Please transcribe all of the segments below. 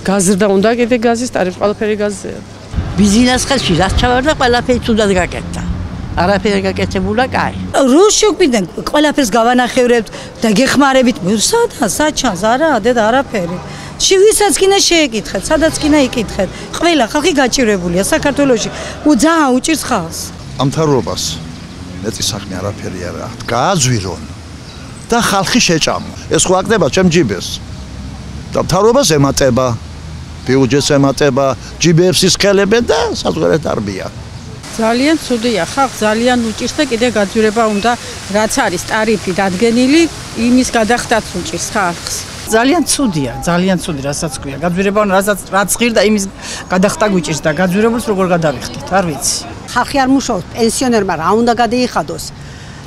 გაზრდა უნდა კიდე გაზის ტარიფი ყველაფერი გაზია. ბიზნეს ხელში რაც ჩავარდა ყველაფერი თუდად გაკეთდა. არაფერი გაკეთებულა კაი. რო შეგვიდნენ ყველაფერს გავანახევრებთ და გეხმარებით სად ჩანს არა დედა არაფერი. ვისაც კიდე შეეკითხეთ, სადაც კიდე იკითხეთ. ყველა ხალხი გაჭირებულია საქართველოში. ძალიან უჭირს ხალხს. ამ მთავრობას მეტი საქმე არაფერი არა. გააძვირონ და ხალხი შეჭამო. ეს ხო აკდება ჩემ ჯიბეს. და მთავრობას ემატება, ბიუჯეტს ემატება, ჯიბებს ისხელებენ და საზღვარეთ არბია. ძალიან ცუდია, ხალხს ძალიან უჭირს და კიდე გაძვირება უნდა, რაც არის ტარიფი დადგენილი, იმის გადახდაც უჭირს ხალხს. ძალიან ცუდია, რასაც ქვია. გაძვირება რაც ღირდა იმის გადახდა გვიჭირს და გაძვირებულს როგორ გადავიხდით, არ ვიცი. ხალხი არ მუშაობს, პენსიონერმა რა უნდა გადაიხადოს.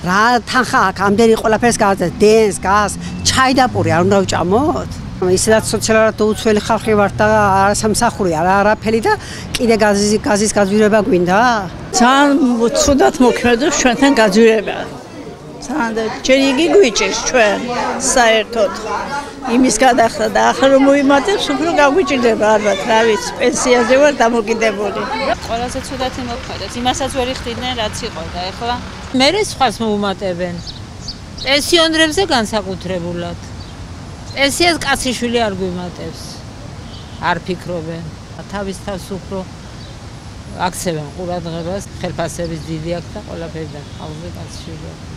რა თანხა აქვს, ამდენი ყველაფერს გააძეს, დენს, გას, ჩაიდაპური არ უნდა ვჭამოთ? ისედაც სოციალურად უცვლელი ხალხი ვართ და არასამსახური არაფერი და კიდე გაზის გაძვირება გვინდა? ძალიან ცუდად მოქმედებს ჩვენთან გაძვირება. ძალიან ჯერ იგი გვიჭირს ჩვენ საერთოდ იმის გადახდა და ახლა რომ მოიმატებს უფრო გაგვიჭირდება ალბათ რა ვიცი პენსიაზე ვარ დამოკიდებული. ყველაზე ცუდად მოქმედებს იმასაც ვერ იხდიდნენ რაც იყო და ეხლა მერე სხვას მოუმატებენ პენსიონერებზე განსაკუთრებულად. პენსიას კაციშვილი არ გვიმატებს. არ ფიქრობენ. თავის თავს უფრო აქცევენ ყურადღებას, ხელფასების დიდი აქვს და ყველაფერი და ხალხზე კაციშვილი.